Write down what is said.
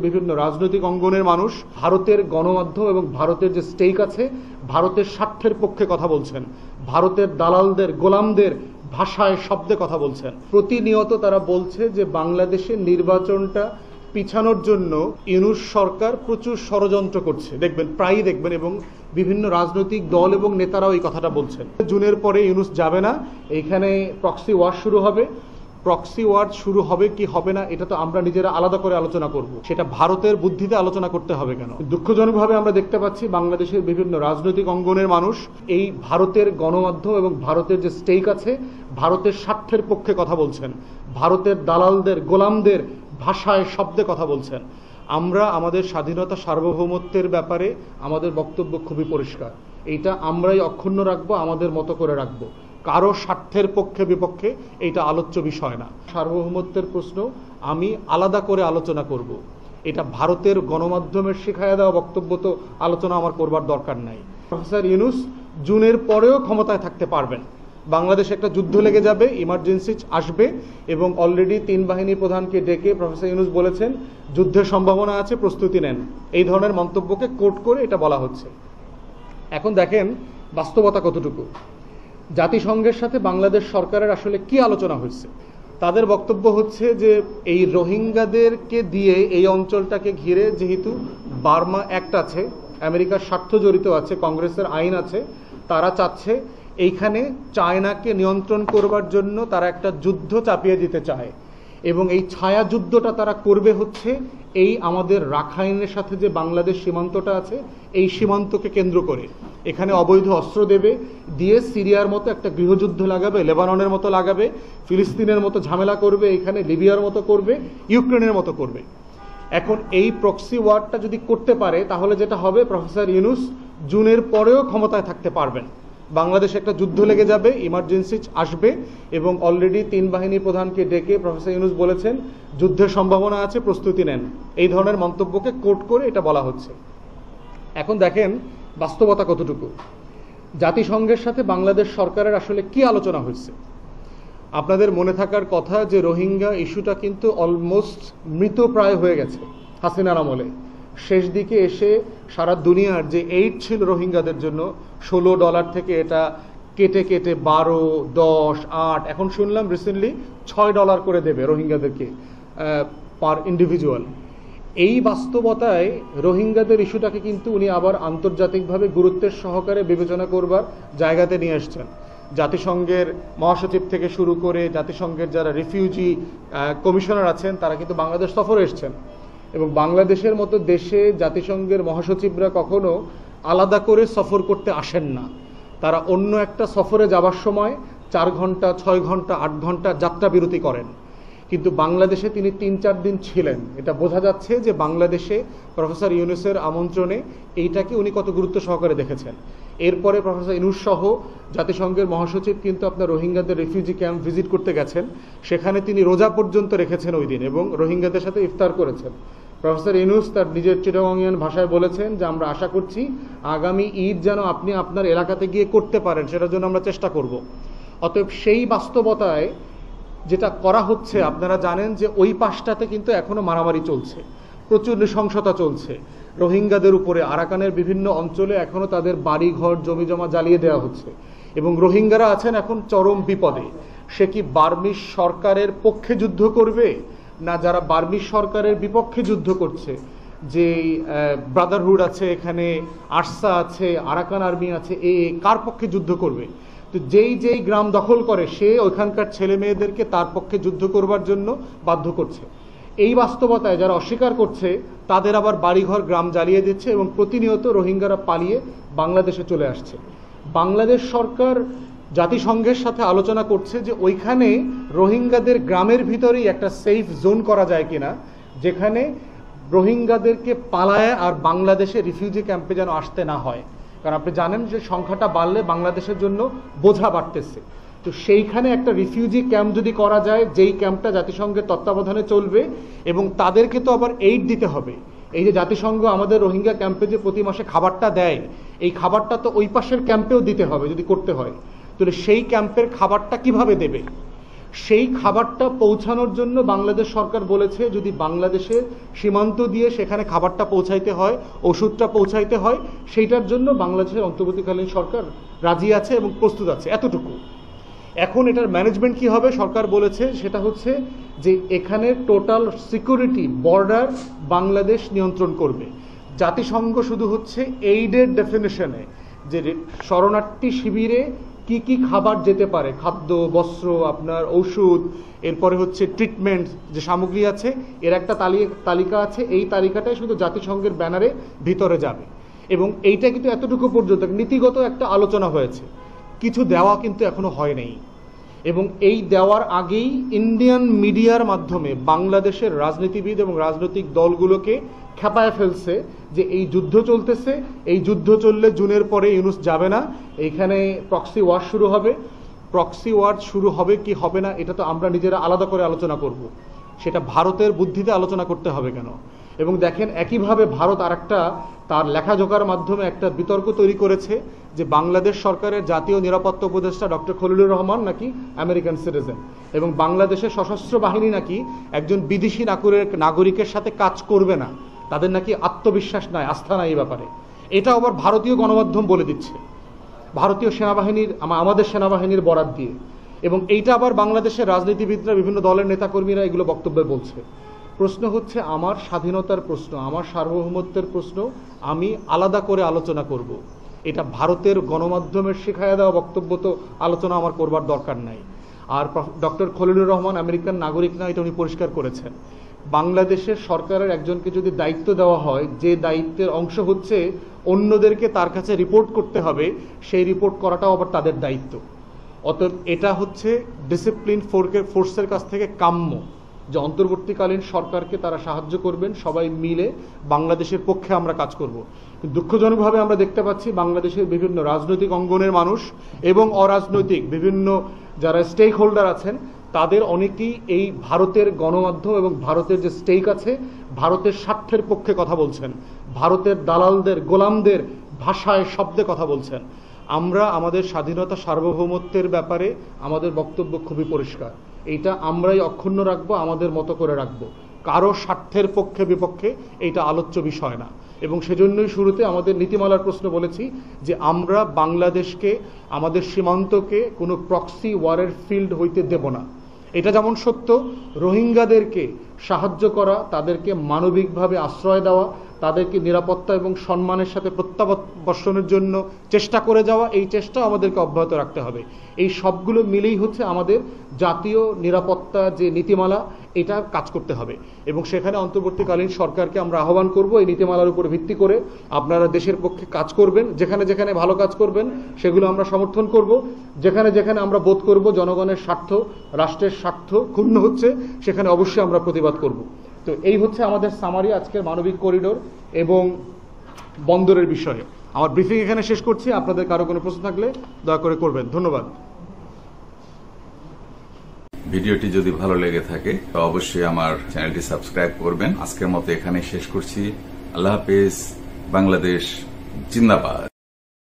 বিভিন্ন রাজনৈতিক অঙ্গনের মানুষ ভারতের গণমাধ্যম এবং ভারতের যে স্টেক আছে ভারতের স্বার্থের পক্ষে কথা বলছেন, ভারতের দালালদের গোলামদের ভাষায় শব্দে কথা বলছেন। প্রতিনিয়ত তারা বলছে যে বাংলাদেশের নির্বাচনটা পিছানোর জন্য ইউনূস সরকার প্রচুর ষড়যন্ত্র করছে। প্রায়ই দেখবেন এবং বিভিন্ন রাজনৈতিক দল এবং নেতারাও এই কথাটা বলছেন। জুনের পরে ইউনূস যাবে না, এইখানে প্রক্সি ওয়ার শুরু হবে। প্রক্সি ওয়ার শুরু হবে কি হবে না এটা তো আমরা নিজেরা আলাদা করে আলোচনা করব, সেটা ভারতের বুদ্ধিতে আলোচনা করতে হবে কেন? দুঃখজনকভাবে আমরা দেখতে পাচ্ছি বাংলাদেশের বিভিন্ন রাজনৈতিক অঙ্গনের মানুষ এই ভারতের গণমাধ্যম এবং ভারতের যে স্টেক আছে ভারতের স্বার্থের পক্ষে কথা বলছেন, ভারতের দালালদের গোলামদের ভাষায় শব্দে কথা বলছেন। আমরা আমাদের স্বাধীনতা সার্বভৌমত্বের ব্যাপারে আমাদের বক্তব্য খুবই পরিষ্কার, এইটা আমরাই অক্ষুণ্ণ রাখবো, আমাদের মতো করে রাখবো। কারো স্বার্থের পক্ষে বিপক্ষে এইটা আলোচ্য বিষয় না। সার্বভৌমত্বের প্রশ্ন আমি আলাদা করে আলোচনা করব, এটা ভারতের গণমাধ্যমের শিখাইয়া দেওয়া বক্তব্য তো আলোচনা আমার করবার দরকার নাই। প্রফেসর ইউনূস জুনের পরেও ক্ষমতায় থাকতে পারবেন। বাংলাদেশে একটা যুদ্ধ লেগে যাবে, ইমার্জেন্সি আসবে এবং অলরেডি 3 বাহিনী প্রধানকে ডেকে প্রফেসর ইউনূস বলেছেন যুদ্ধের সম্ভাবনা আছে, প্রস্তুতি নেন। এই ধরনের মন্তব্যকে কোট করে এটা বলা হচ্ছে। এখন দেখেন বাস্তবতা কতটুকু। জাতিসংঘের সাথে বাংলাদেশ সরকারের আসলে কি আলোচনা হয়েছে? তাদের বক্তব্য হচ্ছে যে এই রোহিঙ্গাদেরকে দিয়ে এই অঞ্চলটাকে ঘিরে যেহেতু বার্মা অ্যাক্ট আছে, আমেরিকার স্বার্থ জড়িত আছে, কংগ্রেসের আইন আছে, তারা চাচ্ছে এইখানে চায়নাকে নিয়ন্ত্রণ করবার জন্য তারা একটা যুদ্ধ চাপিয়ে দিতে চায় এবং এই ছায়া যুদ্ধটা তারা করবে হচ্ছে এই আমাদের রাখাইনের সাথে যে বাংলাদেশ সীমান্তটা আছে এই সীমান্তকে কেন্দ্র করে। এখানে অবৈধ অস্ত্র দেবে, দিয়ে সিরিয়ার মতো একটা গৃহযুদ্ধ লাগাবে, লেবাননের মতো লাগাবে, ফিলিস্তিনের মতো ঝামেলা করবে, এখানে লিবিয়ার মতো করবে, ইউক্রেনের মতো করবে। এখন এই প্রক্সি ওয়ারটা যদি করতে পারে তাহলে যেটা হবে, প্রফেসর ইউনূস জুনের পরেও ক্ষমতায় থাকতে পারবেন। বাংলাদেশে একটা যুদ্ধ লেগে যাবে, ইমার্জেন্সি আসবে এবং অলরেডি 3 বাহিনী প্রধানকে ডেকে প্রফেসর ইউনূস বলেছেন যুদ্ধের সম্ভাবনা আছে, প্রস্তুতি নেন। এই ধরনের মন্তব্যকে কোট করে এটা বলা হচ্ছে। এখন দেখেন বাস্তবতা কতটুকু। জাতিসংঘের সাথে বাংলাদেশ সরকারের আসলে কি আলোচনা হয়েছে? আপনাদের মনে থাকার কথা যে রোহিঙ্গা ইস্যুটা কিন্তু অলমোস্ট মৃতপ্রায় হয়ে গেছে হাসিনার আমলে। শেষ দিকে এসে সারা দুনিয়ার যে এইড ছিল রোহিঙ্গাদের জন্য $16 থেকে এটা কেটে কেটে 12, 10, 8, এখন শুনলাম রিসেন্টলি $6 করে দেবে রোহিঙ্গাদেরকে পার ইন্ডিভিজুয়াল। এই বাস্তবতায় রোহিঙ্গাদের ইস্যুটাকে কিন্তু উনি আবার আন্তর্জাতিকভাবে গুরুত্বের সহকারে বিবেচনা করবার জায়গাতে নিয়ে আসছেন। জাতিসংঘের মহাসচিব থেকে শুরু করে জাতিসংঘের যারা রিফিউজি কমিশনার আছেন তারা কিন্তু বাংলাদেশ সফরে এসছেন এবং বাংলাদেশের মতো দেশে জাতিসংঘের মহাসচিবরা কখনো আলাদা করে সফর করতে আসেন না। তারা অন্য একটা সফরে যাবার সময় 4 ঘন্টা, 6 ঘন্টা, 8 ঘন্টা যাত্রা বিরতি করেন, কিন্তু বাংলাদেশে তিনি 3-4 দিন ছিলেন। এটা বোঝা যাচ্ছে যে বাংলাদেশে প্রফেসর ইউনূসের আমন্ত্রণে এইটাকে উনি কত গুরুত্ব সহকারে দেখেছেন। এরপরে প্রফেসর ইউনূস সহ জাতিসংঘের মহাসচিব কিন্তু আপনার রোহিঙ্গাদের রিফিউজি ক্যাম্প ভিজিট করতে গেছেন, সেখানে তিনি রোজা পর্যন্ত রেখেছেন ওই দিন এবং রোহিঙ্গাদের সাথে ইফতার করেছেন। প্রফেসর ইউনূস তার নিজের চিটাগংইয়ান ভাষায় বলেছেন যে আমরা আশা করছি আগামী ঈদ যেন আপনি আপনার এলাকাতে গিয়ে করতে পারেন, সেটার জন্য আমরা চেষ্টা করব। অতএব সেই বাস্তবতায় যেটা করা হচ্ছে, আপনারা জানেন যে ওই পাশটাতে কিন্তু এখনো মারামারি চলছে, প্রচুর নৃশংসতা চলছে রোহিঙ্গাদের উপরে। আরাকানের বিভিন্ন অঞ্চলে এখনো তাদের বাড়ি ঘর জমি জমা জ্বালিয়ে দেওয়া হচ্ছে এবং রোহিঙ্গারা আছেন এখন চরম বিপদে। সে কি বার্মিজ সরকারের পক্ষে যুদ্ধ করবে না যারা বার্মিজ সরকারের বিপক্ষে যুদ্ধ করছে, যে ব্রাদারহুড আছে, এখানে আরসা আছে, আরাকান আর্মি আছে, কার পক্ষে যুদ্ধ করবে? তো যেই গ্রাম দখল করে সে ওইখানকার ছেলে মেয়েদেরকে তার পক্ষে যুদ্ধ করবার জন্য বাধ্য করছে। এই বাস্তবতায় যারা অস্বীকার করছে তাদের আবার বাড়িঘর গ্রাম জ্বালিয়ে দিচ্ছে এবং প্রতিনিয়ত রোহিঙ্গারা পালিয়ে বাংলাদেশে চলে আসছে। বাংলাদেশ সরকার জাতিসংঘের সাথে আলোচনা করছে যে ওইখানে রোহিঙ্গাদের গ্রামের ভিতরেই একটা সেফ জোন করা যায় কিনা, যেখানে রোহিঙ্গাদেরকে পালায় আর বাংলাদেশে রিফিউজি ক্যাম্পে যেন আসতে না হয়। কারণ আপনি জানেন যে সংখ্যাটা বাড়লে বাংলাদেশের জন্য বোঝা বাড়তেছে। তো সেইখানে একটা রিফিউজি ক্যাম্প যদি করা যায়, যেই ক্যাম্পটা জাতিসংঘের তত্ত্বাবধানে চলবে এবং তাদেরকে তো আবার এইড দিতে হবে। এই যে জাতিসংঘ আমাদের রোহিঙ্গা ক্যাম্পে যে প্রতি মাসে খাবারটা দেয়, এই খাবারটা তো ওই পাশের ক্যাম্পেও দিতে হবে যদি করতে হয়। তাহলে সেই ক্যাম্পের খাবারটা কিভাবে দেবে? সেই খাবারটা পৌঁছানোর জন্য বাংলাদেশ সরকার বলেছে যদি বাংলাদেশের সীমান্ত দিয়ে সেখানে খাবারটা পৌঁছাইতে হয়, ওষুধটা পৌঁছাইতে হয়, সেইটার জন্য বাংলাদেশের অন্তর্বর্তীকালীন সরকার রাজি আছে এবং প্রস্তুত আছে, এতটুকু। এখন এটার ম্যানেজমেন্ট কি হবে সরকার বলেছে, সেটা হচ্ছে যে এখানে টোটাল সিকিউরিটি বর্ডার বাংলাদেশ নিয়ন্ত্রণ করবে। জাতিসংঘ শুধু হচ্ছে এইডের ডেফিনেশনে যে শরণার্থী শিবিরে কি কি খাবার যেতে পারে, খাদ্য, বস্ত্র, আপনার ঔষধ, এরপরে হচ্ছে ট্রিটমেন্ট যে সামগ্রী আছে, এর একটা তালিকা আছে। এই তালিকাটাই শুধু জাতিসংঘের ব্যানারে ভিতরে যাবে এবং এইটা কিন্তু এতটুকু পর্যন্ত নীতিগত একটা আলোচনা হয়েছে, কিছু দেওয়া কিন্তু এখনো হয় নাই। এবং এই দেওয়ার আগেই ইন্ডিয়ান মিডিয়ার মাধ্যমে বাংলাদেশের রাজনীতিবিদ এবং রাজনৈতিক দলগুলোকে খেপায় ফেলছে যে এই যুদ্ধ চলতেছে, এই যুদ্ধ চললে জুনের পরে ইউনূস যাবে না, এইখানে প্রক্সি ওয়ার শুরু হবে। প্রক্সি ওয়ার শুরু হবে কি হবে না এটা তো আমরা নিজেরা আলাদা করে আলোচনা করব, সেটা ভারতের বুদ্ধিতে আলোচনা করতে হবে কেন। এবং দেখেন একইভাবে ভারত আরেকটা তার লেখাজোখার মাধ্যমে একটা বিতর্ক তৈরি করেছে যে বাংলাদেশ সরকারের জাতীয় নিরাপত্তা উপদেষ্টা ডক্টর খলিলুর রহমান নাকি আমেরিকান সিটিজেন এবং বাংলাদেশের সশস্ত্র বাহিনী নাকি একজন বিদেশি নাগরিকের সাথে কাজ করবে না, তাদের নাকি আত্মবিশ্বাস নাই, আস্থা নাই এই ব্যাপারে। এটা আবার ভারতীয় গণমাধ্যম বলে দিচ্ছে, ভারতীয় সেনাবাহিনীর, আমাদের সেনাবাহিনীর বরাত দিয়ে। এবং এইটা আবার বাংলাদেশের রাজনীতিবিদরা, বিভিন্ন দলের নেতাকর্মীরা এগুলো বক্তব্যে বলছে। প্রশ্ন হচ্ছে আমার স্বাধীনতার প্রশ্ন, আমার সার্বভৌমত্বের প্রশ্ন আমি আলাদা করে আলোচনা করব। এটা ভারতের গণমাধ্যমের শিখাইয়া দেওয়া বক্তব্য তো আলোচনা আমার করবার দরকার নাই। আর ডক্টর খলিলুর রহমান আমেরিকান নাগরিক না, এটা উনি পরিষ্কার করেছেন। বাংলাদেশের সরকারের একজনকে যদি দায়িত্ব দেওয়া হয়, যে দায়িত্বের অংশ হচ্ছে অন্যদেরকে তার কাছে রিপোর্ট করতে হবে, সেই রিপোর্ট করাটাও আবার তাদের দায়িত্ব। অতএব এটা হচ্ছে ডিসিপ্লিন ফোর্সের কাছ থেকে কাম্য যে অন্তর্বর্তীকালীন সরকারকে তারা সাহায্য করবেন, সবাই মিলে বাংলাদেশের পক্ষে আমরা কাজ করব। দুঃখজনকভাবে আমরা দেখতে পাচ্ছি বাংলাদেশের বিভিন্ন রাজনৈতিক অঙ্গনের মানুষ এবং অরাজনৈতিক বিভিন্ন যারা স্টেক হোল্ডার আছেন, তাদের অনেকেই এই ভারতের গণমাধ্যম এবং ভারতের যে স্টেক আছে, ভারতের স্বার্থের পক্ষে কথা বলছেন, ভারতের দালালদের, গোলামদের ভাষায়, শব্দে কথা বলছেন। আমরা আমাদের স্বাধীনতা সার্বভৌমত্বের ব্যাপারে আমাদের বক্তব্য খুবই পরিষ্কার, এইটা আমরাই অক্ষুণ্ণ রাখবো, আমাদের মতো করে রাখবো, কারো স্বার্থের পক্ষে বিপক্ষে এইটা আলোচ্য বিষয় না। এবং সেজন্যই শুরুতে আমাদের নীতিমালার প্রশ্ন বলেছি যে আমরা বাংলাদেশকে, আমাদের সীমান্তকে কোনো প্রক্সি ওয়ারের ফিল্ড হইতে দেব না। এটা যেমন সত্য, রোহিঙ্গাদেরকে সাহায্য করা, তাদেরকে মানবিকভাবে আশ্রয় দেওয়া, তাদেরকে নিরাপত্তা এবং সম্মানের সাথে প্রত্যাবর্তনের জন্য চেষ্টা করে যাওয়া, এই চেষ্টা আমাদেরকে অব্যাহত রাখতে হবে। এই সবগুলো মিলেই হচ্ছে আমাদের জাতীয় নিরাপত্তা যে নীতিমালা, এটা কাজ করতে হবে। এবং সেখানে অন্তর্বর্তীকালীন সরকারকে আমরা আহ্বান করব এই নীতিমালার উপর ভিত্তি করে আপনারা দেশের পক্ষে কাজ করবেন, যেখানে যেখানে ভালো কাজ করবেন সেগুলো আমরা সমর্থন করব, যেখানে যেখানে আমরা বোধ করব জনগণের স্বার্থ, রাষ্ট্রের স্বার্থ ক্ষুণ্ণ হচ্ছে, সেখানে অবশ্যই আমরা প্রতিবাদ করব। তো এই হচ্ছে আমাদের সামারি আজকের মানবিক করিডোর এবং বন্দরের বিষয়ে। আমার ব্রিফিং এখানে শেষ করছি, আপনাদের কারো কোনো প্রশ্ন থাকলে দয়া করে করবেন। ধন্যবাদ। ভিডিওটি যদি ভালো লেগে থাকে তো অবশ্যই আমার চ্যানেলটি সাবস্ক্রাইব করবেন। আজকের মতো এখানে শেষ করছি। আল্লাহ হাফেজ। বাংলাদেশ জিন্দাবাদ।